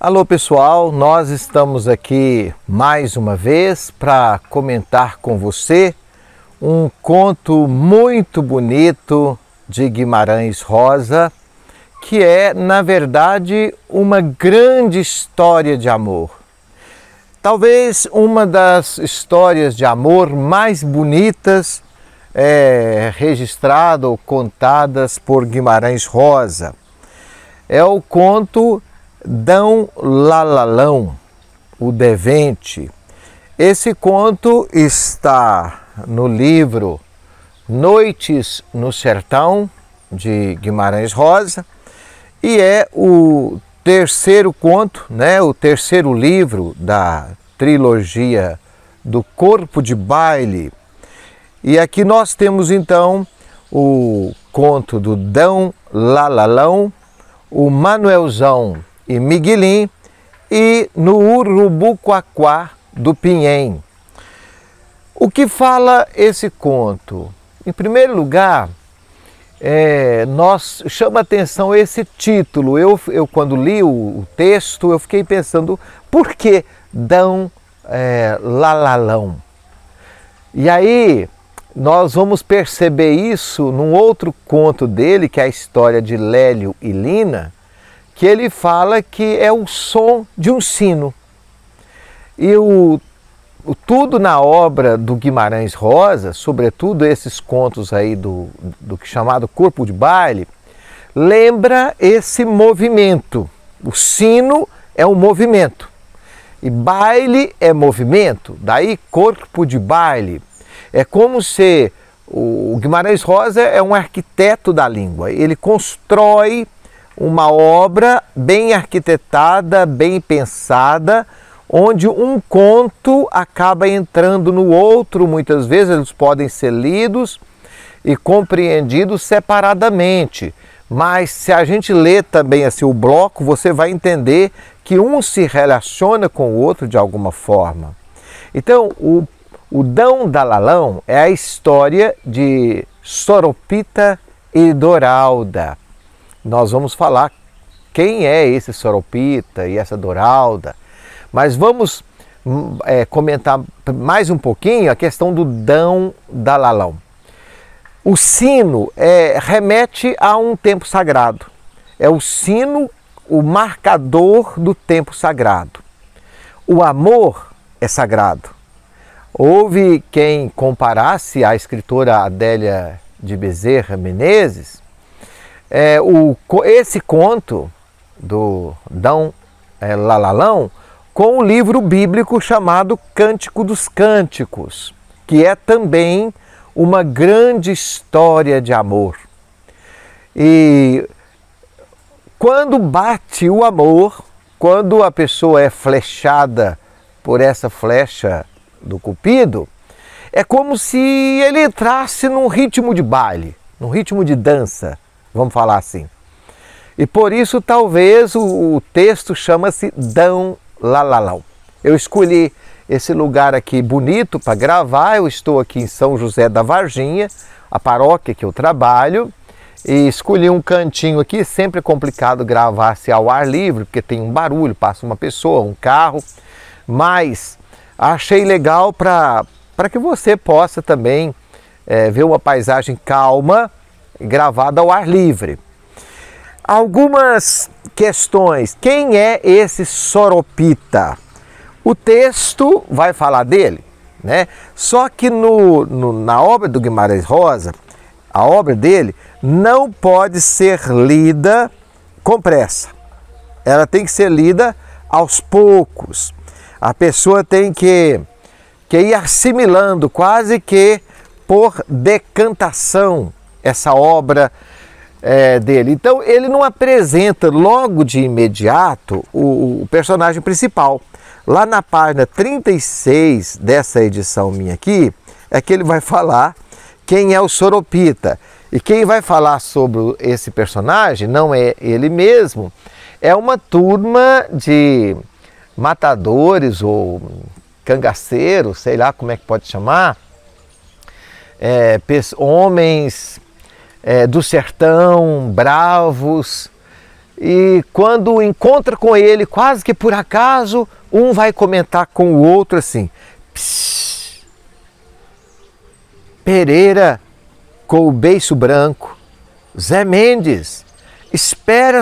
Alô pessoal, nós estamos aqui mais uma vez para comentar com você um conto muito bonito de Guimarães Rosa, que é, na verdade, uma grande história de amor. Talvez uma das histórias de amor mais bonitas registradas ou contadas por Guimarães Rosa. É o conto Dão Lalalão, o Devente. Esse conto está no livro Noites no Sertão, de Guimarães Rosa, e é o terceiro conto, o terceiro livro da trilogia do Corpo de Baile. E aqui nós temos então o conto do Dão Lalalão, o Manuelzão e Miguelim, e no Urubuquaquá do Pinhém. O que fala esse conto? Em primeiro lugar, chama atenção esse título. Eu quando li o texto, eu fiquei pensando, por que Dão Lalalão? E aí nós vamos perceber isso num outro conto dele, que é a história de Lélio e Lina, que ele fala que é o som de um sino. E tudo na obra do Guimarães Rosa, sobretudo esses contos aí do chamado Corpo de Baile, lembra esse movimento. O sino é um movimento e baile é movimento, daí Corpo de Baile. É como se o Guimarães Rosa é um arquiteto da língua, ele constrói uma obra bem arquitetada, bem pensada, onde um conto acaba entrando no outro. Muitas vezes eles podem ser lidos e compreendidos separadamente, mas se a gente lê também assim o bloco, você vai entender que um se relaciona com o outro de alguma forma. Então, o Dão Lalalão é a história de Soropita e Doralda. Nós vamos falar quem é esse Soropita e essa Doralda, mas vamos comentar mais um pouquinho a questão do Dão Lalalão. O sino remete a um tempo sagrado. É o sino o marcador do tempo sagrado. O amor é sagrado. Houve quem comparasse a escritora Adélia de Bezerra Menezes, esse conto do Dão Lalalão com o livro bíblico chamado Cântico dos Cânticos, que é também uma grande história de amor. E quando bate o amor, quando a pessoa é flechada por essa flecha do Cupido, é como se ele entrasse num ritmo de baile, num ritmo de dança, vamos falar assim. E por isso talvez o texto chama-se Dão Lalalão. Eu escolhi esse lugar aqui bonito para gravar. Eu estou aqui em São José da Varginha, a paróquia que eu trabalho, e escolhi um cantinho aqui. Sempre é complicado gravar-se ao ar livre, porque tem um barulho, passa uma pessoa, um carro, mas achei legal para que você possa também ver uma paisagem calma, gravada ao ar livre. Algumas questões. Quem é esse Soropita? O texto vai falar dele, Só que na obra do Guimarães Rosa, a obra dele não pode ser lida com pressa. Ela tem que ser lida aos poucos. A pessoa tem que ir assimilando, quase que por decantação, essa obra dele. Então ele não apresenta logo de imediato o personagem principal. Lá na página 36 dessa edição minha aqui, é que ele vai falar quem é o Soropita. E quem vai falar sobre esse personagem não é ele mesmo, é uma turma de matadores ou cangaceiros, sei lá como é que pode chamar, homens do sertão, bravos, e quando encontra com ele, quase que por acaso, um vai comentar com o outro assim: Psss, Pereira com o beiço branco, Zé Mendes, espera,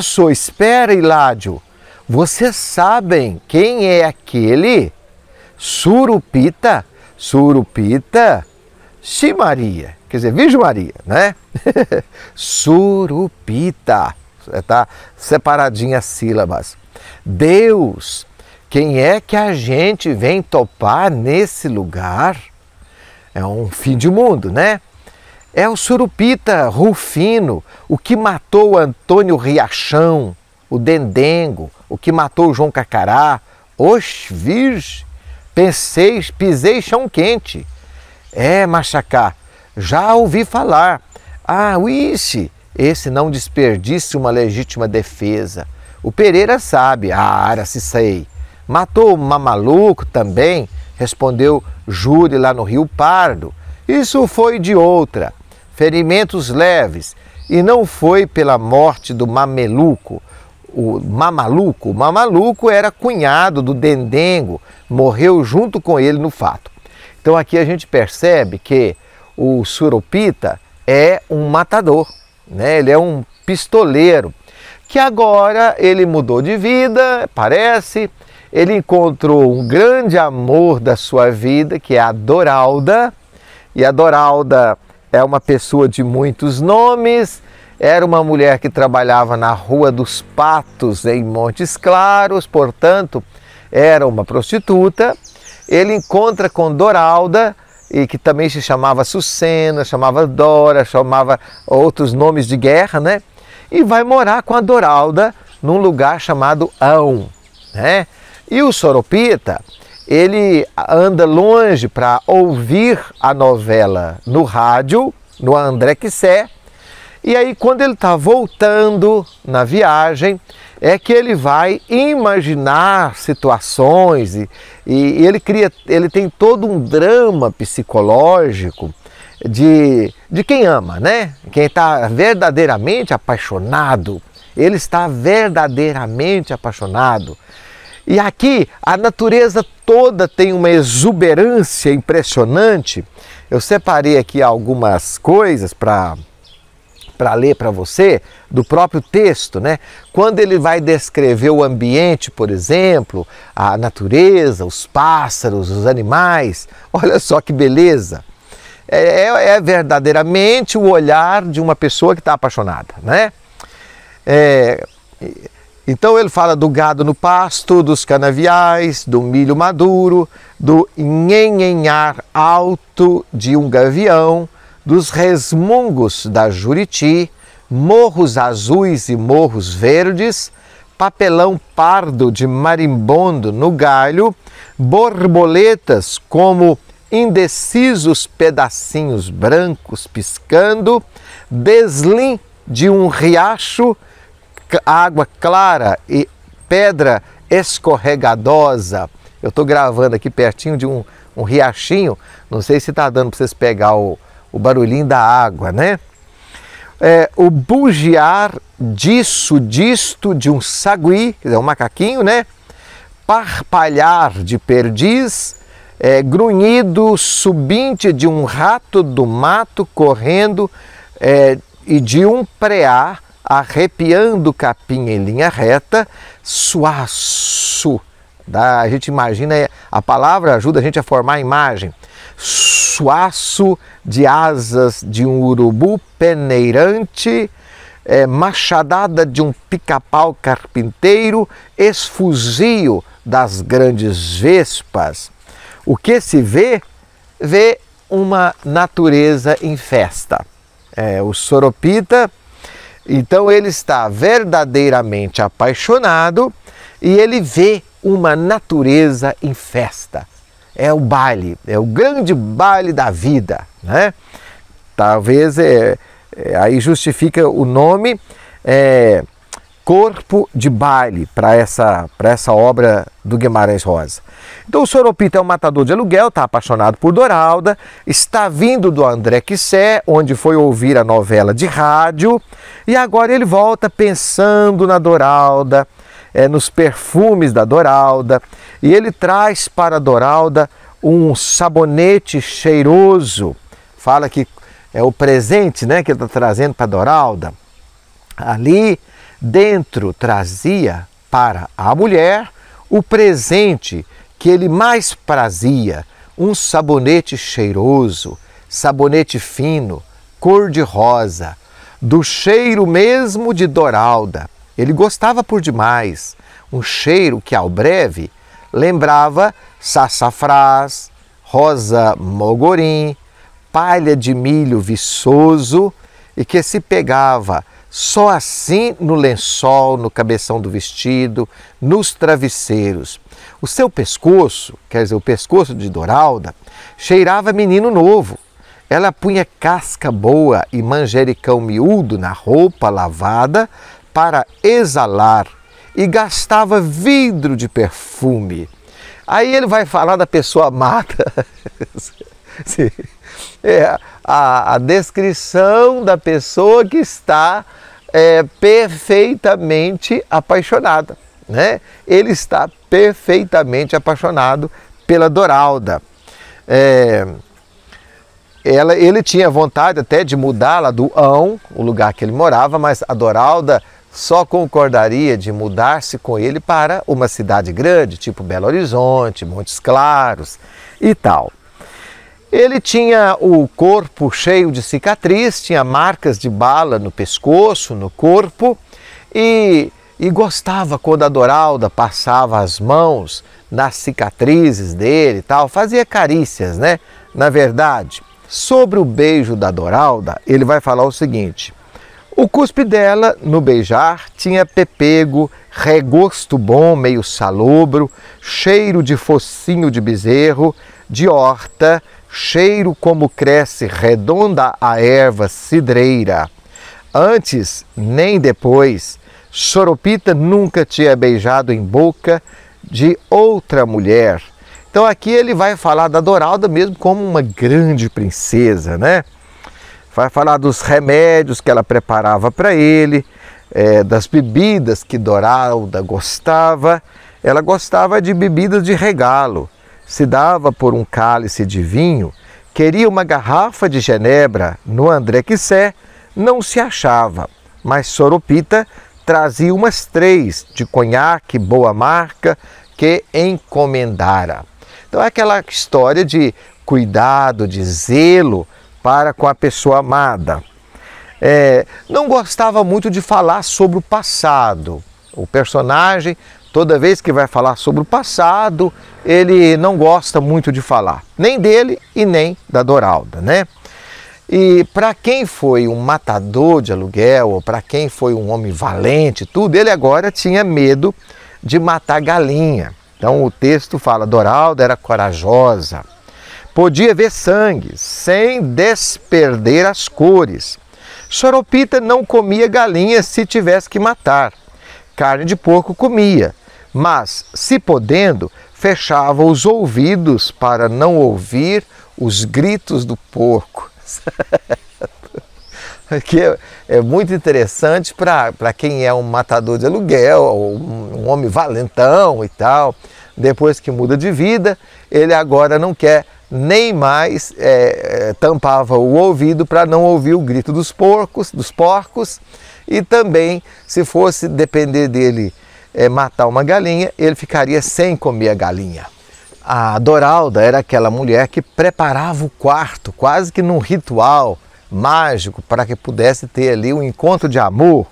Hiládio, vocês sabem quem é aquele? Surupita, Maria, quer dizer, Virgem Maria, né? Surupita, tá separadinha as sílabas. Deus, quem é que a gente vem topar nesse lugar? É um fim de mundo, né? É o Surupita Rufino, o que matou Antônio Riachão, o Dendengo, o que matou João Cacará. Oxe, virgem, pisei chão quente. É, Machacá, já ouvi falar. Ah, esse não desperdice uma legítima defesa. O Pereira sabe, se sei. Matou o Mamaluco também, respondeu Júri lá no Rio Pardo. Isso foi de outra, ferimentos leves, e não foi pela morte do Mameluco. O Mamaluco era cunhado do Dendengo, morreu junto com ele no fato. Então aqui a gente percebe que o Surupita é um matador, né? Ele é um pistoleiro, que agora ele mudou de vida, parece, ele encontrou um grande amor da sua vida, que é a Doralda, e a Doralda é uma pessoa de muitos nomes, era uma mulher que trabalhava na Rua dos Patos, em Montes Claros, portanto, era uma prostituta. Ele encontra com Doralda, e que também se chamava Sucena, chamava Dora, chamava outros nomes de guerra, né? E vai morar com a Doralda num lugar chamado Ão, né? E o Surupita, ele anda longe para ouvir a novela no rádio, no André Quissé, e aí quando ele está voltando na viagem, é que ele vai imaginar situações e ele tem todo um drama psicológico de quem ama, né? Quem está verdadeiramente apaixonado, ele está verdadeiramente apaixonado. E aqui a natureza toda tem uma exuberância impressionante. Eu separei aqui algumas coisas para ler para você, do próprio texto, né? Quando ele vai descrever o ambiente, por exemplo, a natureza, os pássaros, os animais, olha só que beleza! É verdadeiramente o olhar de uma pessoa que está apaixonada, né? Então ele fala do gado no pasto, dos canaviais, do milho maduro, do nhenhenhar alto de um gavião, dos resmungos da Juriti, morros azuis e morros verdes, papelão pardo de marimbondo no galho, borboletas como indecisos pedacinhos brancos piscando, deslim de um riacho, água clara e pedra escorregadosa. Eu estou gravando aqui pertinho de um riachinho, não sei se está dando para vocês pegar o barulhinho da água, né? O bugiar disto de um sagui, quer dizer, um macaquinho, né? Parpalhar de perdiz, grunhido subinte de um rato do mato correndo e de um preá arrepiando capim em linha reta, suaço. A gente imagina, a palavra ajuda a gente a formar a imagem. Suaço de asas de um urubu peneirante, machadada de um pica-pau carpinteiro, esfuzio das grandes vespas. O que se vê? Vê uma natureza em festa. O Surupita, então ele está verdadeiramente apaixonado e ele vê uma natureza em festa. É o baile, é o grande baile da vida, né? Talvez aí justifica o nome, corpo de baile para essa obra do Guimarães Rosa. Então o Soropita é um matador de aluguel, está apaixonado por Doralda, está vindo do André Quissé, onde foi ouvir a novela de rádio, e agora ele volta pensando na Doralda, nos perfumes da Doralda, e ele traz para a Doralda um sabonete cheiroso. Fala que é o presente, né, que ele está trazendo para a Doralda. Ali dentro trazia para a mulher o presente que ele mais prazia, um sabonete cheiroso, sabonete fino, cor-de-rosa, do cheiro mesmo de Doralda. Ele gostava por demais, um cheiro que ao breve lembrava sassafrás, rosa mogorim, palha de milho viçoso e que se pegava só assim no lençol, no cabeção do vestido, nos travesseiros. O seu pescoço, quer dizer, o pescoço de Doralda, cheirava menino novo. Ela punha casca boa e manjericão miúdo na roupa lavada para exalar e gastava vidro de perfume. Aí ele vai falar da pessoa amada. É a descrição da pessoa que está perfeitamente apaixonada, né? Ele está perfeitamente apaixonado pela Doralda. Ele tinha vontade até de mudá-la do Ão, o lugar que ele morava, mas a Doralda só concordaria de mudar-se com ele para uma cidade grande, tipo Belo Horizonte, Montes Claros e tal. Ele tinha o corpo cheio de cicatriz, tinha marcas de bala no pescoço, no corpo, e gostava quando a Doralda passava as mãos nas cicatrizes dele e tal, fazia carícias, né? Na verdade, sobre o beijo da Doralda, ele vai falar o seguinte: o cuspe dela, no beijar, tinha pepego, regosto bom, meio salobro, cheiro de focinho de bezerro, de horta, cheiro como cresce redonda a erva cidreira. Antes, nem depois, Soropita nunca tinha beijado em boca de outra mulher. Então aqui ele vai falar da Doralda mesmo como uma grande princesa, né? Vai falar dos remédios que ela preparava para ele, das bebidas que Doralda gostava. Ela gostava de bebidas de regalo. Se dava por um cálice de vinho, queria uma garrafa de genebra no André Quissé, não se achava, mas Soropita trazia umas 3 de conhaque, boa marca, que encomendara. Então é aquela história de cuidado, de zelo para com a pessoa amada. Não gostava muito de falar sobre o passado. O personagem, toda vez que vai falar sobre o passado, ele não gosta muito de falar, nem dele e nem da Doralda, né? E para quem foi um matador de aluguel, ou para quem foi um homem valente, tudo, ele agora tinha medo de matar galinha. Então o texto fala: Doralda era corajosa, podia ver sangue sem desperder as cores. Soropita não comia galinha se tivesse que matar. Carne de porco comia, mas, se podendo, fechava os ouvidos para não ouvir os gritos do porco. Aqui é muito interessante para quem é um matador de aluguel, ou um homem valentão e tal. Depois que muda de vida, ele agora não quer nem mais, tampava o ouvido para não ouvir o grito dos porcos, e também, se fosse depender dele matar uma galinha, ele ficaria sem comer a galinha. A Doralda era aquela mulher que preparava o quarto, quase que num ritual mágico, para que pudesse ter ali um encontro de amor.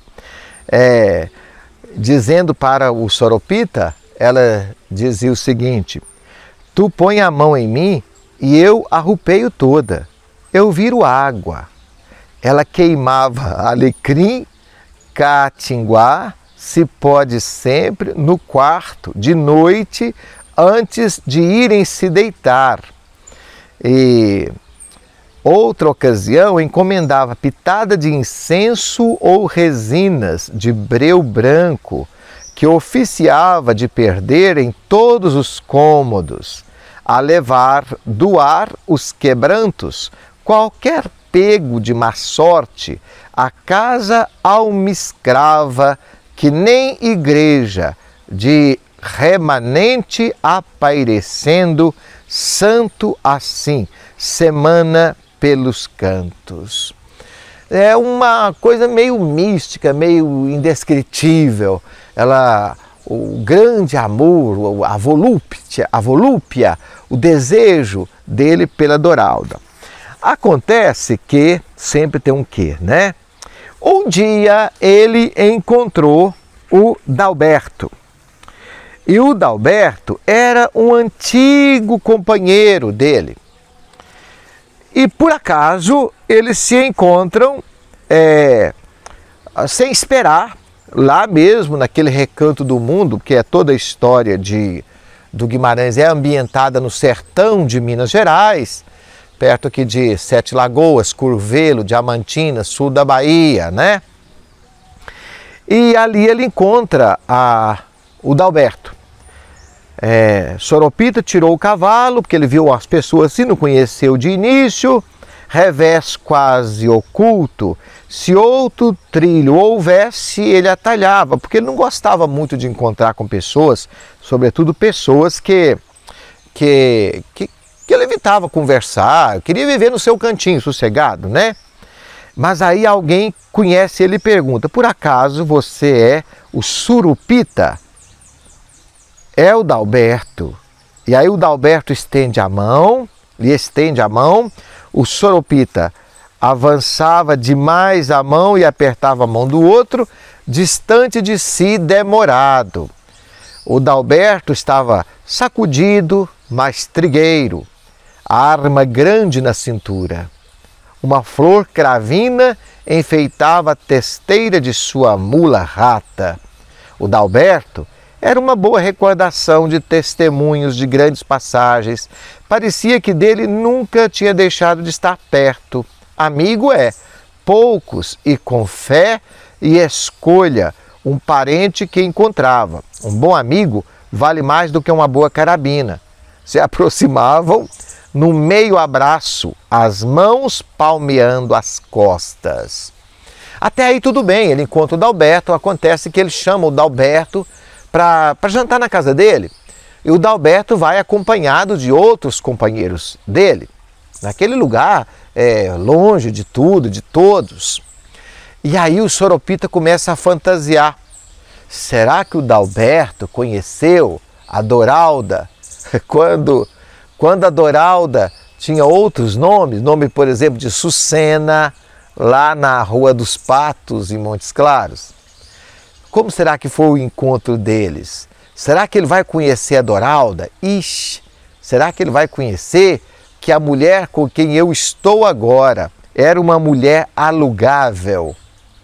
Dizendo para o Soropita, ela dizia o seguinte: tu põe a mão em mim e eu arrupeio toda, eu viro água. Ela queimava alecrim, catinguá, se pode sempre, no quarto, de noite, antes de irem se deitar. E Outra ocasião, encomendava pitada de incenso ou resinas de breu branco, que oficiava de perder em todos os cômodos, a levar do ar os quebrantos, qualquer pego de má sorte, a casa almiscrava, que nem igreja, de remanente apairecendo, santo assim, semana pelos cantos. É uma coisa meio mística, meio indescritível. O grande amor, a volúpia, o desejo dele pela Doralda. Acontece que, sempre tem um quê, né? Um dia ele encontrou o Dalberto. E o Dalberto era um antigo companheiro dele. E por acaso eles se encontram sem esperar, lá mesmo naquele recanto do mundo, que é toda a história do Guimarães, é ambientada no sertão de Minas Gerais, perto aqui de Sete Lagoas, Curvelo, Diamantina, sul da Bahia, né? E ali ele encontra o Dalberto. Soropita tirou o cavalo, porque ele viu as pessoas assim, não conheceu de início, revés quase oculto. Se outro trilho houvesse, ele atalhava, porque ele não gostava muito de encontrar com pessoas, sobretudo pessoas que ele evitava conversar, queria viver no seu cantinho, sossegado, né? Mas aí alguém conhece ele e pergunta: por acaso você é o Surupita? É o Dalberto. E aí o Dalberto lhe estende a mão, o Soropita avançava demais a mão e apertava a mão do outro, distante de si, demorado. O Dalberto estava sacudido, mas trigueiro, a arma grande na cintura. Uma flor cravina enfeitava a testeira de sua mula rata. O Dalberto era uma boa recordação de testemunhos de grandes passagens. Parecia que dele nunca tinha deixado de estar perto. Amigo poucos e com fé e escolha, um parente que encontrava. Um bom amigo vale mais do que uma boa carabina. Se aproximavam no meio abraço, as mãos palmeando as costas. Até aí tudo bem, ele encontra o Dalberto, acontece que ele chama o Dalberto para jantar na casa dele. E o Dalberto vai acompanhado de outros companheiros dele. Naquele lugar, longe de tudo, de todos. E aí o Soropita começa a fantasiar. Será que o Dalberto conheceu a Doralda quando a Doralda tinha outros nomes? Nome, por exemplo, de Sucena, lá na Rua dos Patos, em Montes Claros. Como será que foi o encontro deles? Será que ele vai conhecer a Doralda? Ixi, será que ele vai conhecer que a mulher com quem eu estou agora era uma mulher alugável?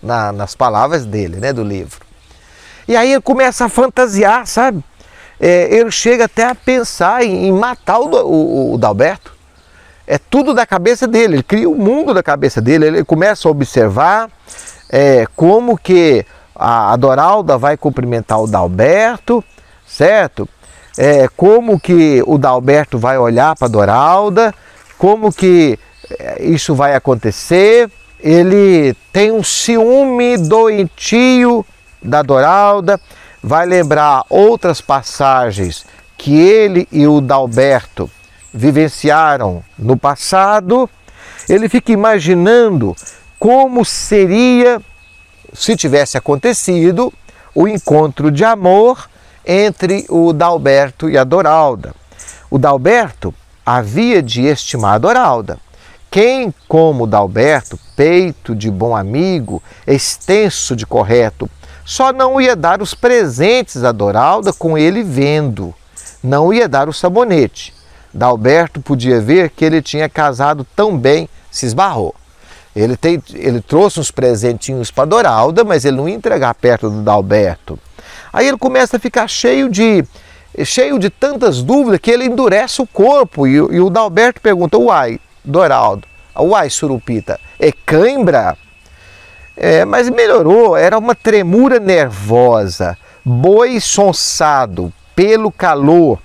Nas palavras dele, né, do livro. E aí ele começa a fantasiar, sabe? Ele chega até a pensar em matar o Dalberto. É tudo da cabeça dele, ele cria o mundo da cabeça dele. Ele começa a observar como que a Doralda vai cumprimentar o Dalberto, certo? Como que o Dalberto vai olhar para a Doralda, como que isso vai acontecer. Ele tem um ciúme doentio da Doralda, vai lembrar outras passagens que ele e o Dalberto vivenciaram no passado. Ele fica imaginando como seria, se tivesse acontecido, o encontro de amor entre o Dalberto e a Doralda. O Dalberto havia de estimar a Doralda. Quem, como o Dalberto, peito de bom amigo, extenso de correto, só não ia dar os presentes à Doralda com ele vendo, não ia dar o sabonete. Dalberto podia ver que ele tinha casado tão bem, se esbarrou. Ele trouxe uns presentinhos para Doralda, mas ele não ia entregar perto do Dalberto. Aí ele começa a ficar cheio de tantas dúvidas que ele endurece o corpo. E o Dalberto pergunta: uai, Doralda, Uai, Surupita, é cãibra? Mas melhorou, era uma tremura nervosa, boi sonçado, pelo calor,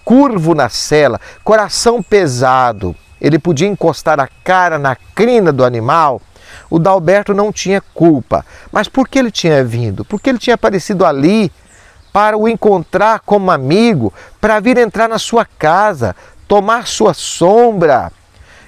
curvo na sela, coração pesado. Ele podia encostar a cara na crina do animal. O Dalberto não tinha culpa. Mas por que ele tinha vindo? Porque ele tinha aparecido ali para o encontrar como amigo, para vir entrar na sua casa, tomar sua sombra.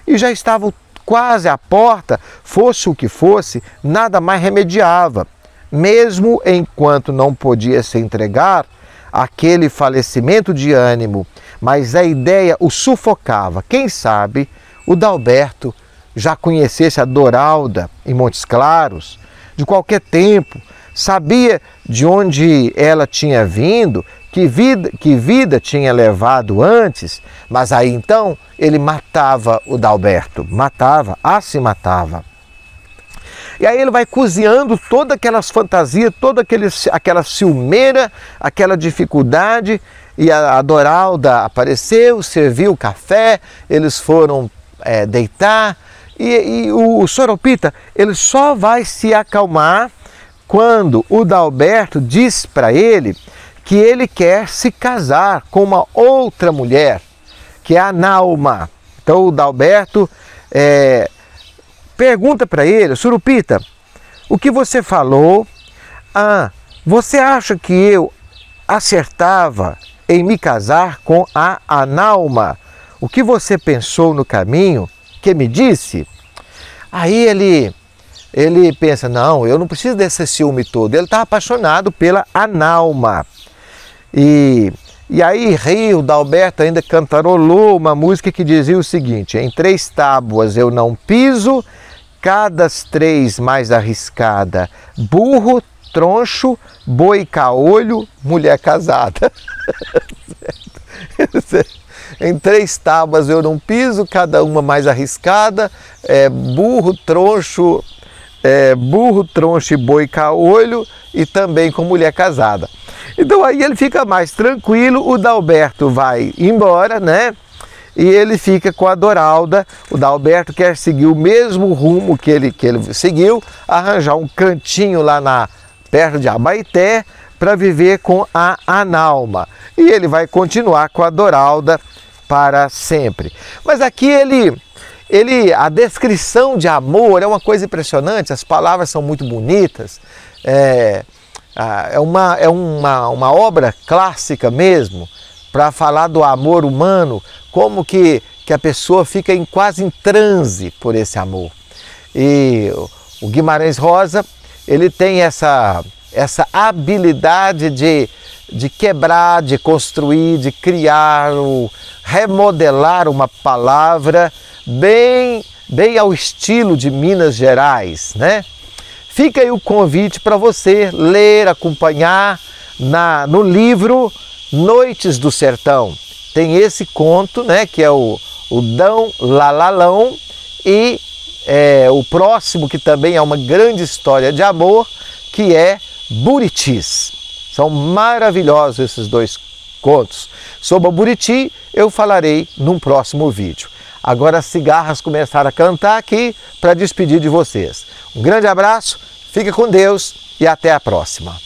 E já estava quase à porta, fosse o que fosse, nada mais remediava. Mesmo enquanto não podia se entregar àquele falecimento de ânimo, mas a ideia o sufocava. Quem sabe o Dalberto já conhecesse a Doralda em Montes Claros, de qualquer tempo, sabia de onde ela tinha vindo, que vida tinha levado antes, mas aí então ele matava o Dalberto, se matava. E aí ele vai cozinhando todas aquelas fantasias, aquela ciumeira, aquela dificuldade, e a Doralda apareceu, serviu o café, eles foram deitar, e o Surupita, ele só vai se acalmar quando o Dalberto diz para ele que ele quer se casar com uma outra mulher, que é a Nauma. Então o Dalberto pergunta para ele: Surupita, o que você falou? Você acha que eu acertava em me casar com a Nauma? O que você pensou no caminho que me disse? Aí ele pensa: não, eu não preciso desse ciúme todo. Ele está apaixonado pela Nauma. E aí o Dalberto ainda cantarolou uma música que dizia o seguinte: em 3 tábuas eu não piso, cada 3 mais arriscada, burro, troncho, boi caolho, mulher casada. Em 3 tábuas eu não piso, cada uma mais arriscada, burro, troncho e boi caolho, e também com mulher casada. Então aí ele fica mais tranquilo, o Dalberto vai embora, né? E ele fica com a Doralda. O Dalberto quer seguir o mesmo rumo que ele seguiu, arranjar um cantinho lá perto de Abaeté para viver com a Nauma. E ele vai continuar com a Doralda para sempre. Mas aqui a descrição de amor é uma coisa impressionante, as palavras são muito bonitas. É uma obra clássica mesmo, para falar do amor humano, como que a pessoa fica quase em transe por esse amor. E o Guimarães Rosa, ele tem essa habilidade de quebrar, de construir, de criar, remodelar uma palavra bem ao estilo de Minas Gerais, né? Fica aí o convite para você ler, acompanhar no livro Noites do Sertão. Tem esse conto, né, que é o Dão Lalalão, e o próximo, que também é uma grande história de amor, que é Buritis. São maravilhosos esses 2 contos. Sobre o Buriti eu falarei num próximo vídeo. Agora as cigarras começaram a cantar aqui para despedir de vocês. Um grande abraço, fique com Deus e até a próxima.